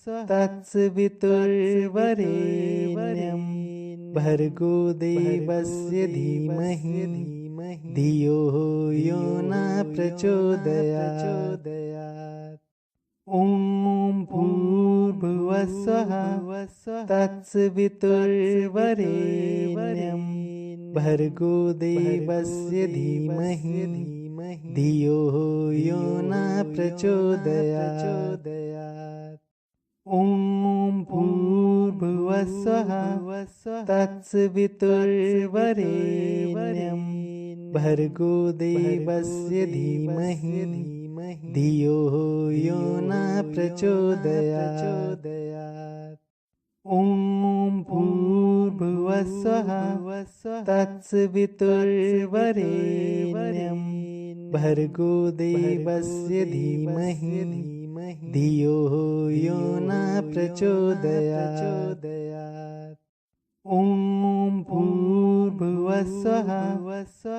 तत्सवितुर्वरेण्यं भर्गो देवस्य धीमहि धियो यो न प्रचोदयात्। ॐ भूर्भुवस्सुवः तत्सवितुर्वरेण्यं भर्गो देवस्य धीमहि धियो यो न प्रचोदयात्। ॐ भूर्भुवस्सुवः तत्सवितुर्वरेण्यं भर्गो देवस्य धीमहि धियो यो न प्रचोदयात्। ॐ भूर्भुवस्सुवः तत्सवितुर्वरेण्यं भर्गो देवस्य धीमहि धियो यो न प्रचोदयात्। ॐ भूर्भुवस्सुवः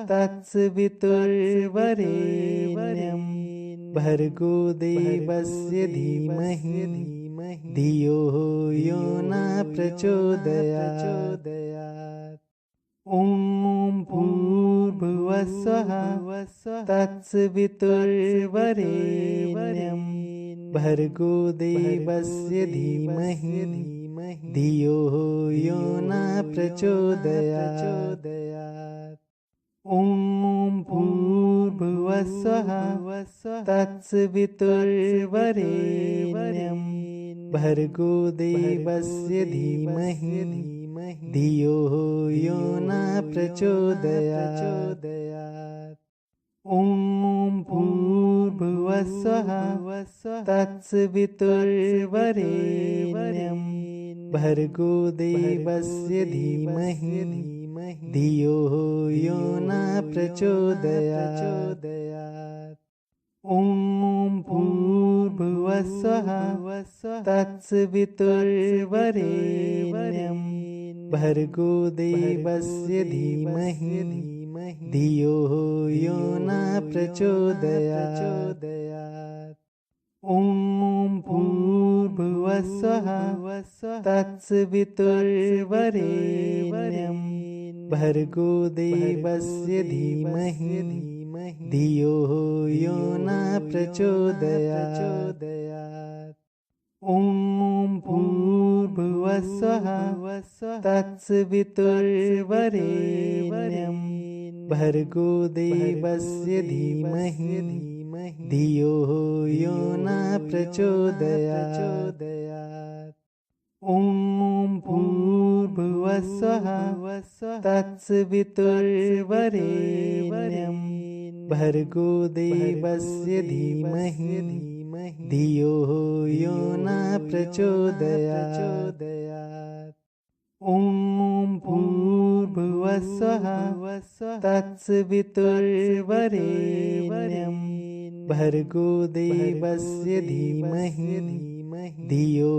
तत्सवितुर्वरेण्यं भर्गो देवस्य धीमहि धियो यो न प्रचोदयात्। ॐ भूर्भुवस्सुवः तत्सवितुर्वरेण्यं भर्गो देवस्य धीमहि धियो यो न प्रचोदयात्। ॐ भूर्भुवस्सुवः तत्सवितुर्वरेण्यं भर्गो देवस्य धीमहि धियो यो न प्रचोदयात्। ॐ भूर्भुवस्सुवः तत्सवितुर्वरेण्यं भर्गो देवस्य धीमहि धियो यो न प्रचोदयात्। ॐ भूर्भुवस्सुवः तत्सवितुर्वरेण्यं भर्गो देवस्य धीमहि धियो यो न प्रचोदयात्। ॐ भूर्भुवस्सुवः तत्सवितुर्वरेण्यं भर्गो देवस्य धीमहि धियो यो न प्रचोदयात्। ॐ भूर्भुवस्सुवः तत्सवितुर्वरेण्यं भर्गो देवस्य धीमहि धियो यो न प्रचोदयात्। ॐ भूर्भुवस्सुवः तत्सवितुर्वरेण्यं भर्गो देवस्य धीमहि धियो यो न प्रचोदयात्। ॐ भूर्भुवस्सुवः तत्सवितुर्वरेण्यं भर्गो देवस्य धीमहि धियो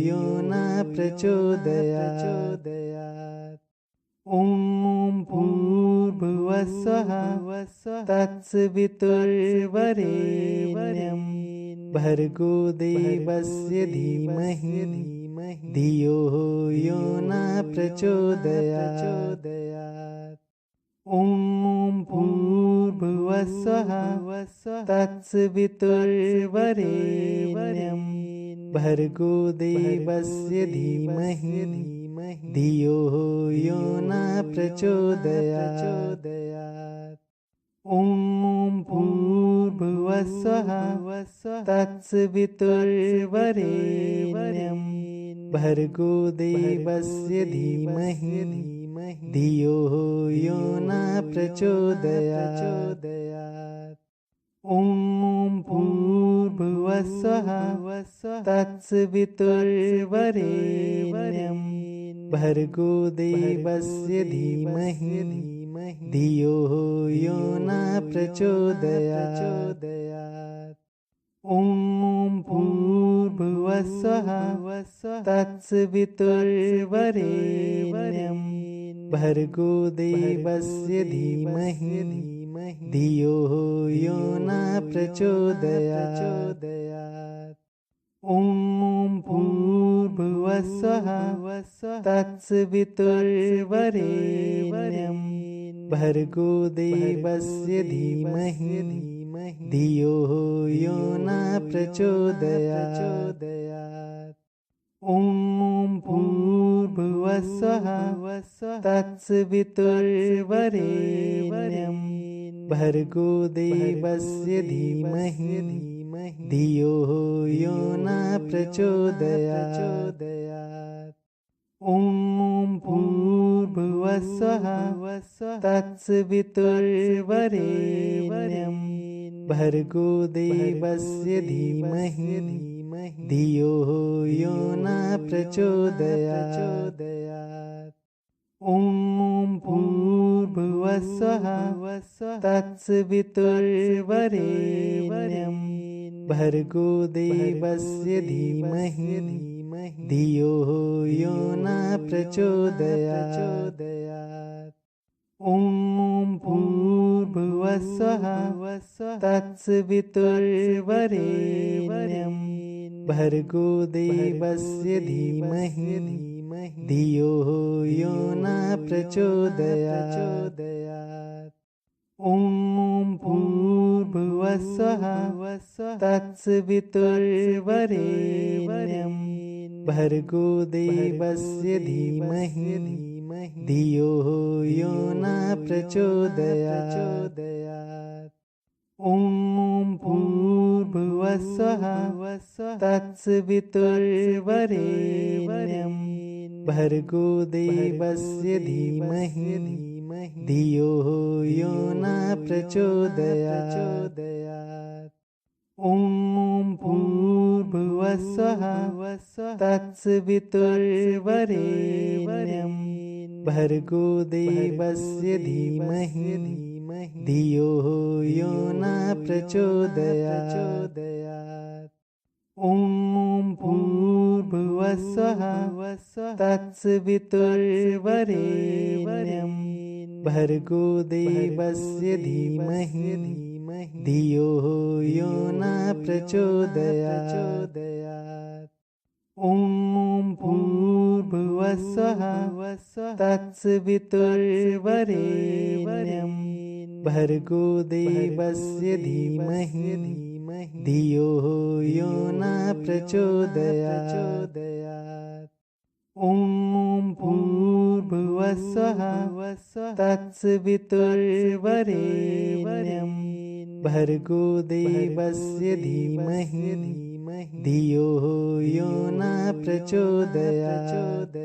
यो न प्रचोदयात्। ॐ भूर्भुवस्सुवः तत्सवितुर्वरेण्यं भर्गो देवस्य धीमहि धियो यो न प्रचोदयात्। ॐ भूर्भुवस्सुवः तत्सवितुर्वरेण्यं भर्गो देवस्य धीमहि धियो यो न प्रचोदयात्। ॐ भूर्भुवस्सुवः तत्सवितुर्वरेण्यं भर्गो देवस्य धीमहि धियो यो न प्रचोदयात्। ॐ भूर्भुवस्सुवः तत्सवितुर्वरेण्यं भर्गो देवस्य धीमहि धियो यो न प्रचोदयात्। ॐ भूर्भुवस्सुवः तत्सवितुर्वरेण्यं भर्गो देवस्य धीमहि धियो यो न प्रचोदयात्। ॐ भूर्भुवस्सुवः तत्सवितुर्वरेण्यं भर्गो देवस्य धीमहि धियो यो न प्रचोदयात्। ॐ भूर्भुवस्सुवः तत्सवितुर्वरेण्यं भर्गो देवस्य धीमहि धियो यो न प्रचोदयात्। ॐ भूर्भुवस्सुवः तत्सवितुर्वरेण्यं भर्गो देवस्य धीमहि धियो यो न प्रचोदयात्। ॐ भूर्भुवस्सुवः तत्सवितुर्वरेण्यं भर्गो देवस्य धीमहि धियो यो न प्रचोदयात्। ॐ भूर्भुवस्सुवः तत्सवितुर्वरेण्यं भर्गो देवस्य धीमहि धियो यो न प्रचोदयात्। ॐ भूर्भुवस्सुवः तत्सवितुर्वरेण्यं भर्गो देवस्य धीमहि धियो यो न प्रचोदयात्। ॐ भूर्भुवस्सुवः तत्सवितुर्वरेण्यं भर्गो देवस्य धीमहि धियो यो न प्रचोदयात्। ॐ भूर्भुवस्सुवः तत्सवितुर्वरेण्यं भर्गो देवस्य धीमहि धियो यो न प्रचोदयात्। ॐ भूर्भुवस्सुवः तत्सवितुर्वरेण्यं भर्गो देवस्य धीमहि धियो यो न प्रचोदयात्। ॐ भूर्भुवस्सुवः तत्सवितुर्वरेण्यं भर्गो देवस्य धीमहि धियो यो न प्रचोदयात्। ॐ भूर्भुवस्सुवः तत्सवितुर्वरेण्यं भर्गो देवस्य धीमहि धियो यो न प्रचोदयात्।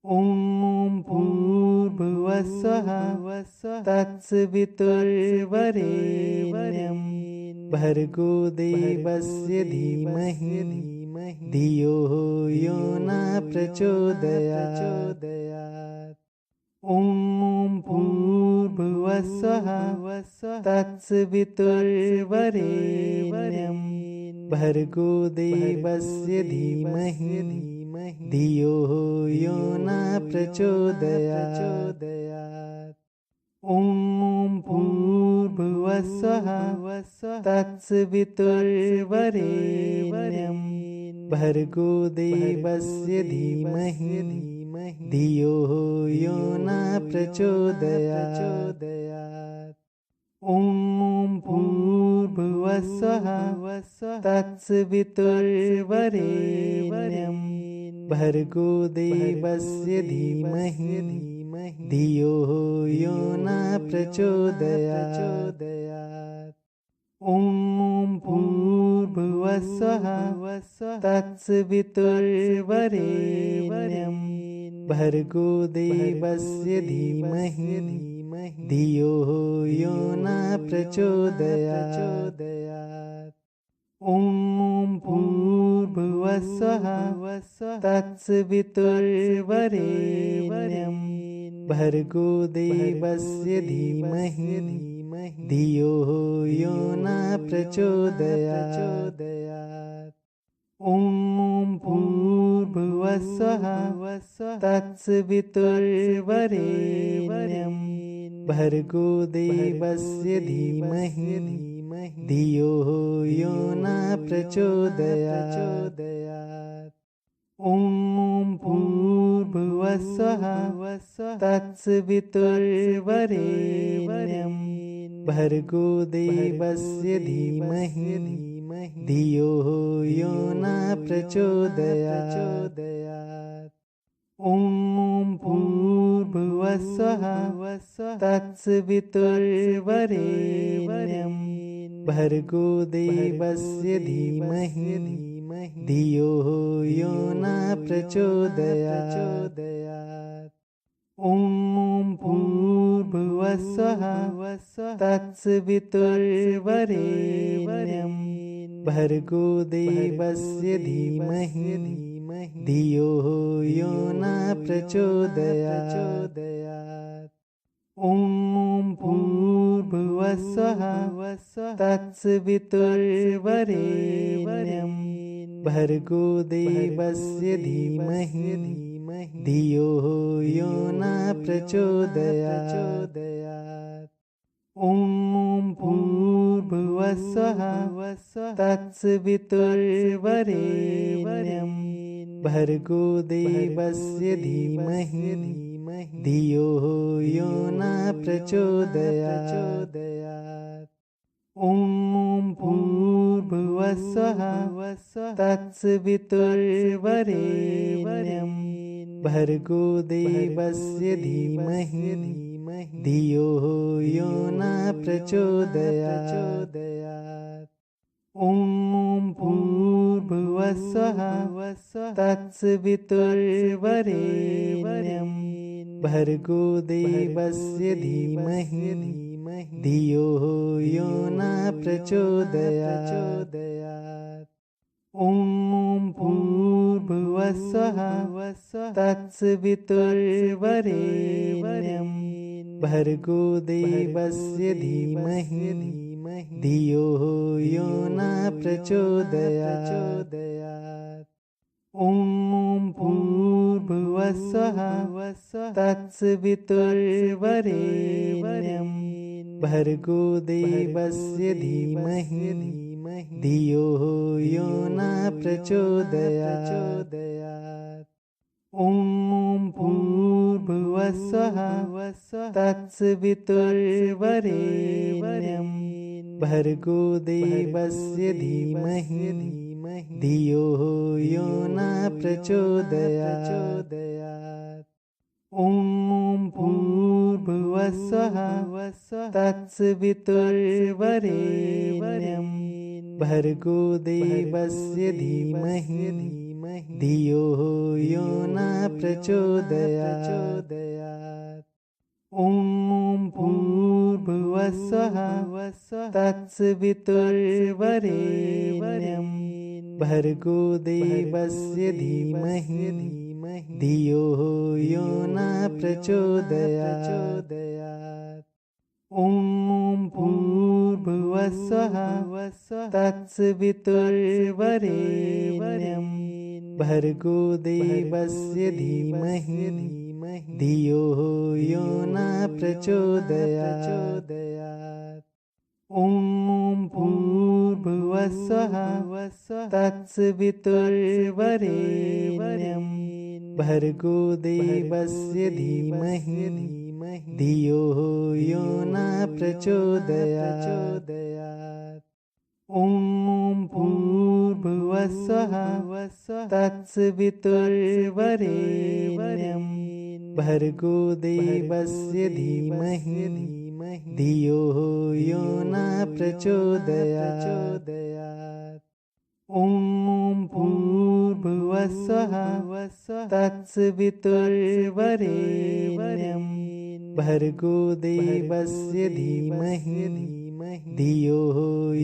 ॐ भूर्भुवस्सुवः तत्सवितुर्वरेण्यं भर्गो देवस्य धीमहि धियो यो न प्रचोदयात्। ॐ भूर्भुवस्सुवः तत्सवितुर्वरेण्यं भर्गो देवस्य धीमहि धियो यो न प्रचोदयात्। ॐ भूर्भुवस्सुवः तत्सवितुर्वरेण्यं भर्गो देवस्य धीमहि धियो यो न प्रचोदयात्। ॐ भूर्भुवस्सुवः तत्सवितुर्वरेण्यं भर्गो देवस्य धीमहि धियो यो न प्रचोदयात्। ॐ भूर्भुवस्सुवः तत्सवितुर्वरेण्यं भर्गो देवस्य धीमहि धियो यो न प्रचोदयात्। ॐ भूर्भुवस्सुवः तत्सवितुर्वरेण्यं भर्गो देवस्य धीमहि धियो यो न प्रचोदयात्। ॐ भूर्भुवस्सुवः तत्सवितुर्वरेण्यं भर्गो देवस्य धीमहि धियो यो न प्रचोदयात्। ॐ भूर्भुवस्सुवः तत्सवितुर्वरेण्यं भर्गो देवस्य धीमहि धियो यो न प्रचोदयात्। ॐ भूर्भुवस्सुवः तत्सवितुर्वरेण्यं भर्गो देवस्य धीमहि धियो यो न प्रचोदयात्। ॐ भूर्भुवस्सुवः तत्सवितुर्वरेण्यं भर्गो देवस्य धीमहि धियो यो न प्रचोदयात्। ॐ भूर्भुवस्सुवः तत्सवितुर्वरेण्यं भर्गो देवस्य धीमहि धियो यो न प्रचोदयात्। ॐ भूर्भुवस्सुवः तत्सवितुर्वरेण्यं भर्गो देवस्य धीमहि धियो यो न प्रचोदयात्। ॐ भूर्भुवस्सुवः तत्सवितुर्वरेण्यं भर्गो देवस्य धीमहि धियो यो न प्रचोदयात्। ॐ भूर्भुवस्सुवः तत्सवितुर्वरेण्यं भर्गो देवस्य धीमहि धियो यो न प्रचोदयात्। ॐ भूर्भुवस्सुवः तत्सवितुर्वरेण्यं भर्गो देवस्य धीमहि धियो यो न प्रचोदयात्। ॐ भूर्भुवस्सुवः तत्सवितुर्वरेण्यं भर्गो देवस्य धीमहि धियो यो न प्रचोदयात्। ॐ भूर्भुवस्सुवः तत्सवितुर्वरेण्यं भर्गो देवस्य धीमहि धियो यो न प्रचोदयात्। ॐ भूर्भुवस्सुवः तत्सवितुर्वरेण्यं भर्गो देवस्य धीमहि धियो यो न प्रचोदयात्। ॐ भूर्भुवस्सुवः तत्सवितुर्वरेण्यं भर्गो देवस्य धीमहि धियो यो न प्रचोदयात्। ॐ भूर्भुवस्सुवः तत्सवितुर्वरेण्यं भर्गो देवस्य धीमहि धियो यो न प्रचोदयात्। ॐ भूर्भुवस्सुवः तत्सवितुर्वरेण्यं भर्गो देवस्य धीमहि धियो यो न प्रचोदयात्। ॐ भूर्भुवस्सुवः तत्सवितुर्वरेण्यं भर्गो देवस्य धीमहि धियो यो न प्रचोदयात्। ॐ भूर्भुवस्सुवः तत्सवितुर्वरेण्यं भर्गो देवस्य धीमहि धियो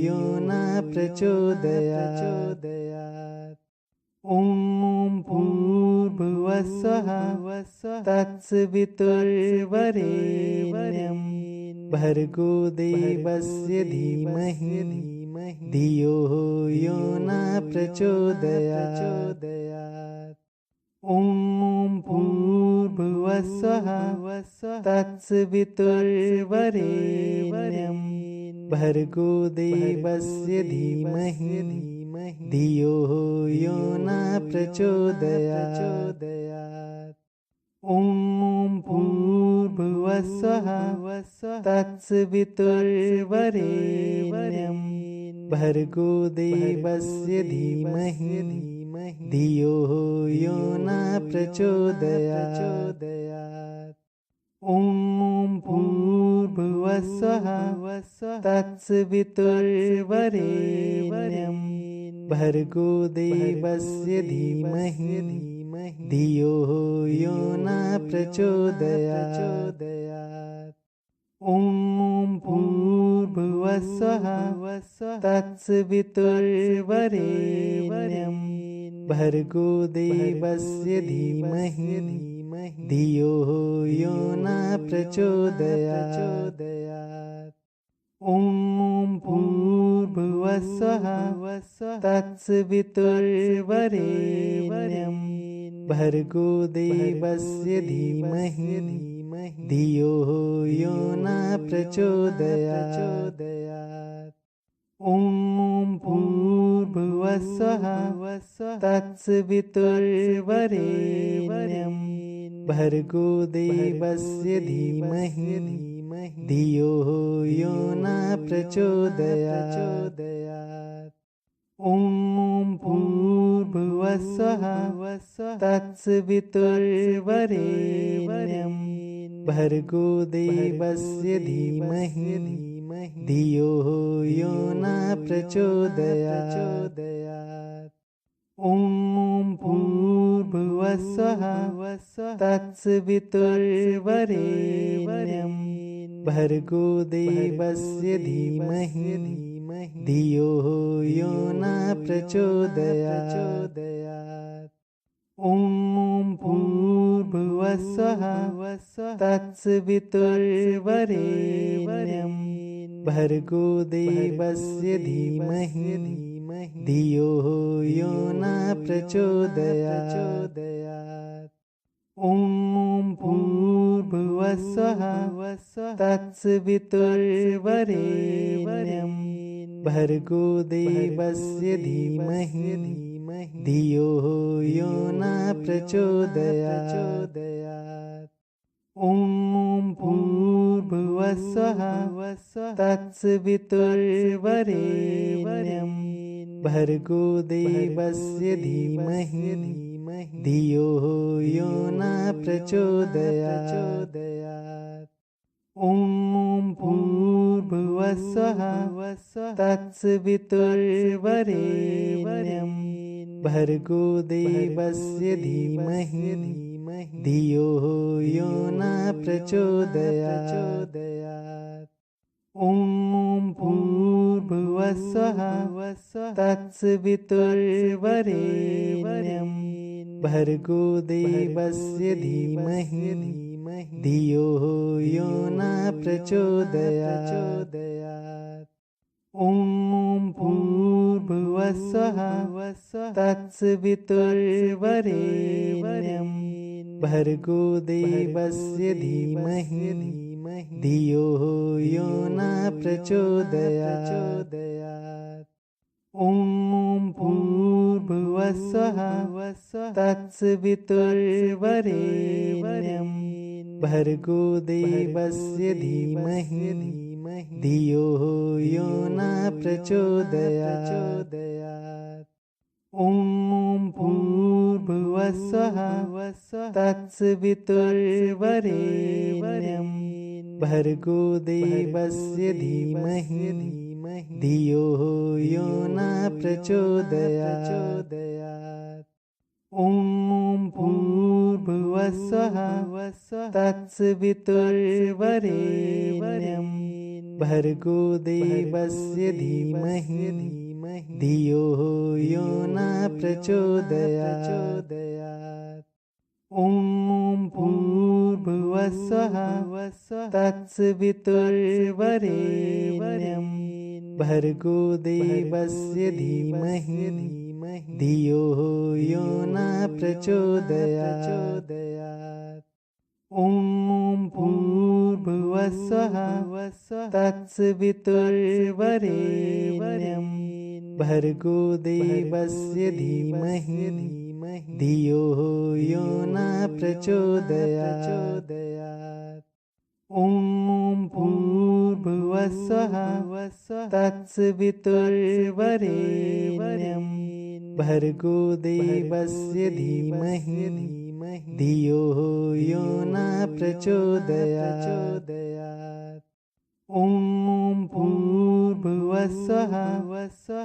यो न प्रचोदयात्। ॐ भूर्भुवस्सुवः तत्सवितुर्वरेण्यं भर्गो देवस्य धीमहि धियो यो न प्रचोदयात्। ॐ भूर्भुवस्सुवः तत्सवितुर्वरेण्यं भर्गो देवस्य धीमहि धियो यो न प्रचोदयात्। ॐ भूर्भुवस्सुवः तत्सवितुर्वरेण्यं भर्गो देवस्य धीमहि धियो यो न प्रचोदयात्। ॐ भूर्भुवस्सुवः तत्सवितुर्वरेण्यं भर्गो देवस्य धीमहि धियो यो न प्रचोदयात्। ॐ भूर्भुवस्सुवः तत्सवितुर्वरेण्यं भर्गो देवस्य धीमहि धियो यो न प्रचोदयात्। ॐ भूर्भुवस्सुवः तत्सवितुर्वरेण्यं भर्गो देवस्य धीमहि धियो यो न प्रचोदयात्। ॐ भूर्भुवस्सुवः तत्सवितुर्वरेण्यं भर्गो देवस्य धीमहि धियो यो न प्रचोदयात्। ॐ भूर्भुवस्सुवः तत्सवितुर्वरेण्यं भर्गो देवस्य धीमहि धियो यो न प्रचोदयात्। ॐ भूर्भुवस्सुवः तत्सवितुर्वरेण्यं भर्गो देवस्य धीमहि धियो यो न प्रचोदयात्। ॐ भूर्भुवस्सुवः तत्सवितुर्वरेण्यं भर्गो देवस्य धीमहि धियो यो न प्रचोदयात्। ॐ भूर्भुवस्सुवः तत्सवितुर्वरेण्यं भर्गो देवस्य धीमहि धियो यो न प्रचोदयात्। ॐ भूर्भुवस्सुवः तत्सवितुर्वरेण्यं भर्गो देवस्य धीमहि धियो यो न प्रचोदयात्। ॐ भूर्भुवस्सुवः तत्सवितुर्वरेण्यं भर्गो देवस्य धीमहि धियो यो न प्रचोदयात्। ॐ भूर्भुवस्सुवः तत्सवितुर्वरेण्यं भर्गो देवस्य धीमहि धियो यो न प्रचोदयात्। ॐ भूर्भुवस्सुवः तत्सवितुर्वरेण्यं भर्गो देवस्य धीमहि धियो यो न प्रचोदयात्। ॐ भूर्भुवस्सुवः तत्सवितुर्वरेण्यं भर्गो देवस्य धीमहि धियो यो न प्रचोदयात्। ॐ भूर्भुवस्सुवः तत्सवितुर्वरेण्यं भर्गो देवस्य धीमहि धियो यो न प्रचोदयात्। ॐ भूर्भुवस्सुवः तत्सवितुर्वरेण्यं भर्गो देवस्य धीमहि धियो यो न प्रचोदयात्। ॐ भूर्भुवस्सुवः तत्सवितुर्वरेण्यं भर्गो देवस्य धीमहि धियो यो न प्रचोदयात्। ॐ भूर्भुवस्सुवः तत्सवितुर्वरेण्यं भर्गो देवस्य धीमहि धियो यो न प्रचोदयात्। ॐ भूर्भुवस्सुवः तत्सवितुर्वरेण्यं भर्गो देवस्य धीमहि धियो यो न प्रचोदयात्। ॐ भूर्भुवस्सुवः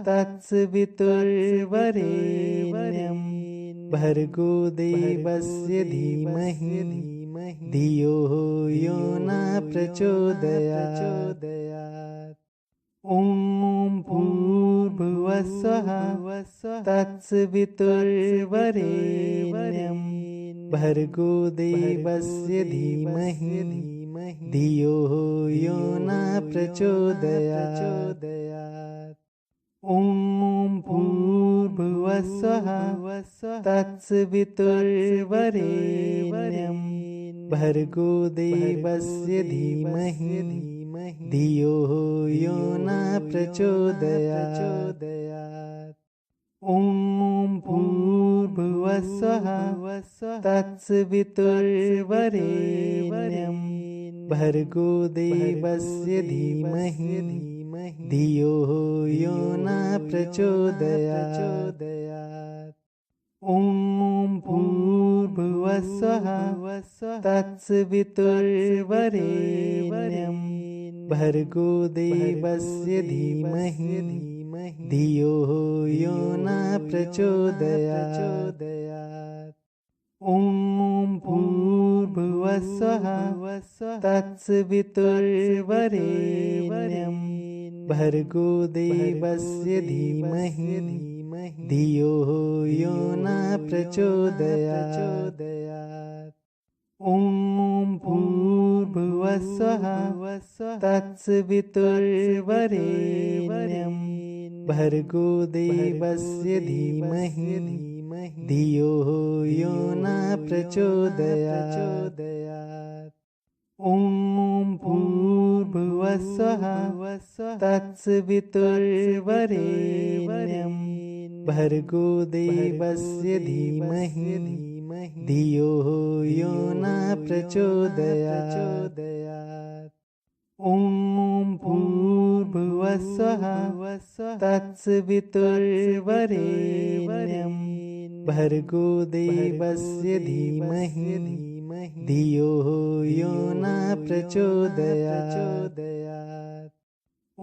तत्सवितुर्वरेण्यं भर्गो देवस्य धीमहि धियो यो न प्रचोदयात्। ॐ भूर्भुवस्सुवः तत्सवितुर्वरेण्यं भर्गो देवस्य धीमहि धियो यो न प्रचोदयात्। ॐ भूर्भुवस्सुवः तत्सवितुर्वरेण्यं भर्गो देवस्य धीमहि धियो यो न प्रचोदयात्। ॐ भूर्भुवस्सुवः तत्सवितुर्वरेण्यं भर्गो देवस्य धीमहि धियो यो न प्रचोदयात्। ॐ भूर्भुवस्सुवः तत्सवितुर्वरेण्यं भर्गो देवस्य धीमहि धियो यो न प्रचोदयात्। ॐ भूर्भुवस्सुवः तत्सवितुर्वरेण्यं भर्गो देवस्य धीमहि धियो यो न प्रचोदयात्। ॐ भूर्भुवस्सुवः तत्सवितुर्वरेण्यं भर्गो देवस्य धीमहि धियो यो न प्रचोदयात्। ॐ भूर्भुवस्सुवः तत्सवितुर्वरेण्यं भर्गो देवस्य धीमहि धियो यो न प्रचोदयात्। ॐ भूर्भुवस्सुवः तत्सवितुर्वरेण्यं भर्गो देवस्य धीमहि धियो यो न प्रचोदयात्। ॐ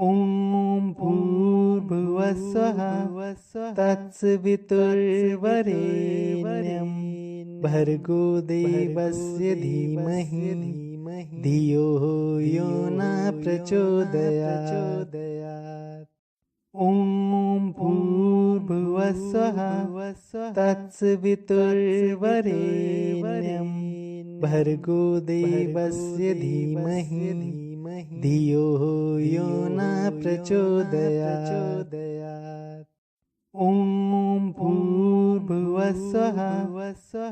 भूर्भुवस्सुवः तत्सवितुर्वरेण्यं भर्गो देवस्य धीमहि धियो यो न प्रचोदयात्। ॐ भूर्भुवस्सुवः तत्सवितुर्वरेण्यं भर्गो देवस्य धीमहि धियो यो न प्रचोदयात्। ॐ भूर्भुवस्सुवः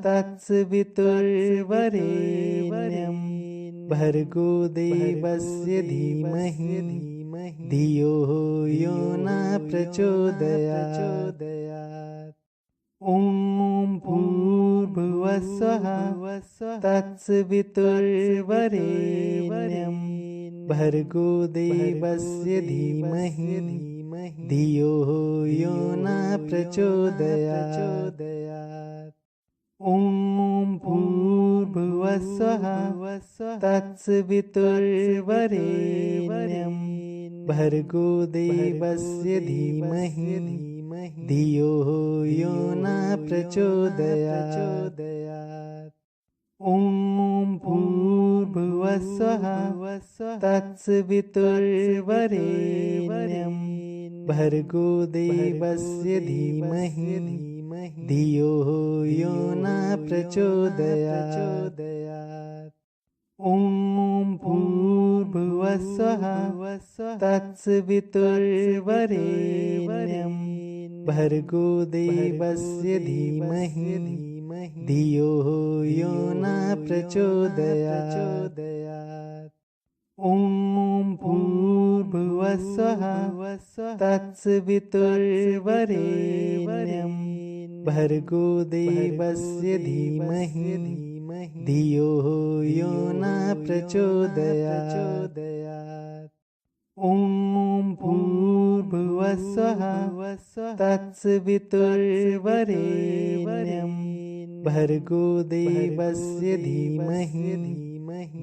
तत्सवितुर्वरेण्यं भर्गो देवस्य धीमहि धियो यो न प्रचोदयात्। ॐ भूर्भुवस्सुवः तत्सवितुर्वरेण्यं भर्गो देवस्य धीमहि धियो यो न प्रचोदयात्। ॐ भूर्भुवस्सुवः तत्सवितुर्वरेण्यं भर्गो देवस्य धीमहि धियो यो न प्रचोदयात्। ॐ भूर्भुवस्सुवः तत्सवितुर्वरेण्यं भर्गो देवस्य धीमहि धियो यो न प्रचोदयात्। ॐ भूर्भुवस्सुवः तत्सवितुर्वरेण्यं भर्गो देवस्य धीमहि धियो यो न प्रचोदयात्। ॐ भूर्भुवस्सुवः तत्सवितुर्वरेण्यं भर्गो देवस्य धीमहि धियो यो न प्रचोदयात्। ॐ भूर्भुवस्सुवः तत्सवितुर्वरेण्यं भर्गो देवस्य धीमहि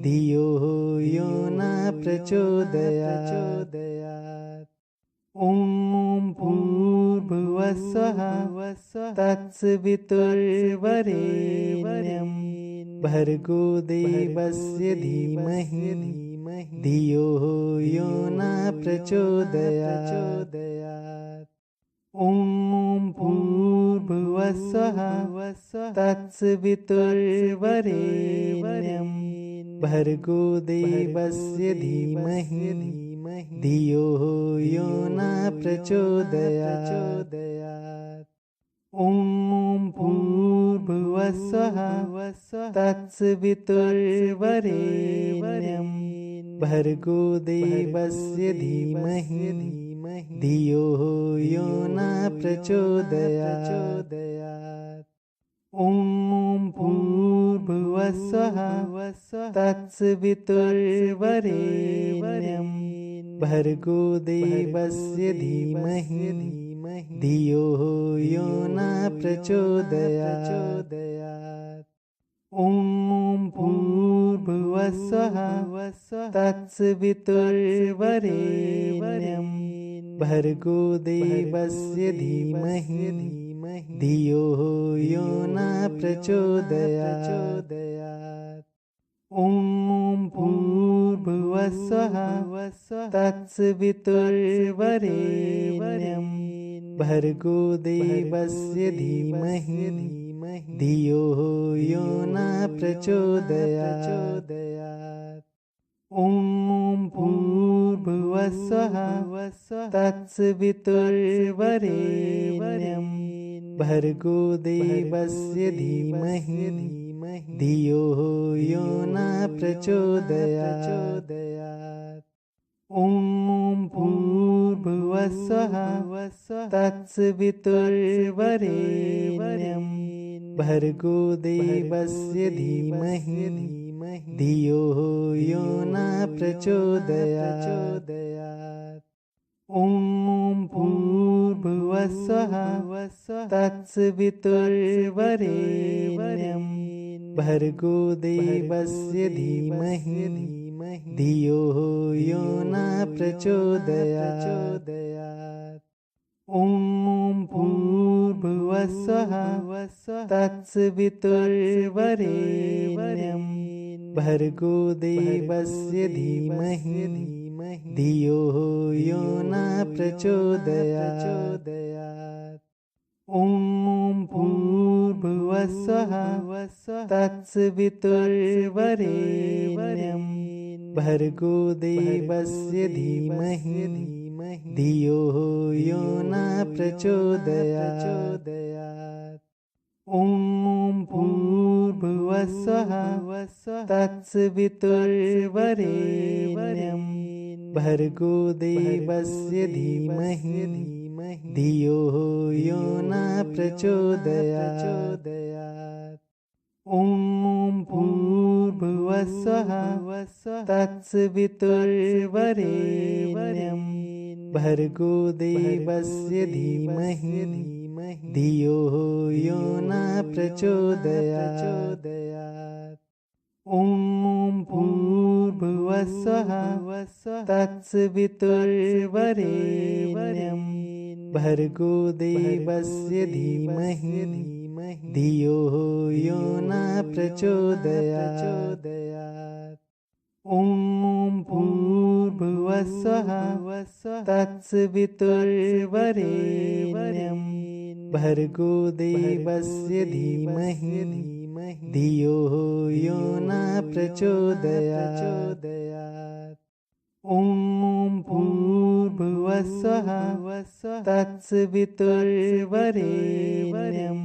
धियो यो न प्रचोदयात्। ॐ भूर्भुवस्सुवः तत्सवितुर्वरेण्यं भर्गो देवस्य धीमहि धियो यो न प्रचोदयात्। ॐ भूर्भुवस्सुवः तत्सवितुर्वरेण्यं भर्गो देवस्य धीमहि धियो यो न प्रचोदयात्। ॐ भूर्भुवस्सुवः तत्सवितुर्वरेण्यं भर्गो देवस्य धीमहि धियो यो न प्रचोदयात्। ॐ भूर्भुवस्सुवः तत्सवितुर्वरेण्यं भर्गो देवस्य धीमहि धियो यो न प्रचोदयात्। ॐ भूर्भुवस्सुवः तत्सवितुर्वरेण्यं भर्गो देवस्य धीमहि धियो यो न प्रचोदयात्। ॐ भूर्भुवस्सुवः तत्सवितुर्वरेण्यं भर्गो देवस्य धीमहि धियो यो न प्रचोदयात्। ॐ भूर्भुवस्सुवः तत्सवितुर्वरेण्यं भर्गो देवस्य धीमहि धियो यो न प्रचोदयात्। ॐ भूर्भुवस्सुवः तत्सवितुर्वरेण्यं भर्गो देवस्य धीमहि धियो यो न प्रचोदयात्। ॐ भूर्भुवस्सुवः तत्सवितुर्वरेण्यं भर्गो देवस्य धीमहि धियो यो न प्रचोदयात्। ॐ भूर्भुवस्सुवः तत्सवितुर्वरेण्यं भर्गो देवस्य धीमहि धियो यो न प्रचोदयात्। ॐ भूर्भुवस्सुवः तत्सवितुर्वरेण्यं भर्गो देवस्य धीमहि धियो यो न प्रचोदयात्। ॐ भूर्भुवस्सुवः तत्सवितुर्वरेण्यं भर्गो देवस्य धीमहि धियो यो न प्रचोदयात्। ॐ भूर्भुवस्सुवः तत्सवितुर्वरेण्यं भर्गो देवस्य धीमहि धियो यो न प्रचोदयात्। ॐ भूर्भुवस्सुवः तत्सवितुर्वरेण्यं भर्गो देवस्य धीमहि धियो यो न प्रचोदयात्। ॐ भूर्भुवस्सुवः तत्सवितुर्वरेण्यं भर्गो देवस्य धीमहि धियो यो न प्रचोदयात्। ॐ भूर्भुवस्सुवः तत्सवितुर्वरेण्यं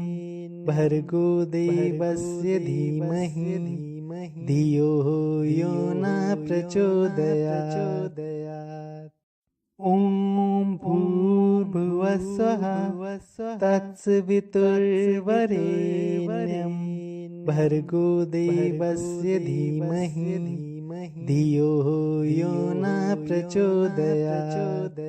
भर्गो देवस्य धीमहि धियो यो न प्रचोदयात्। ॐ भूर्भुवस्सुः तत्सवितुर्वरेण्यं भर्गो देवस्य धीमहि धियो यो न प्रचोदयात्।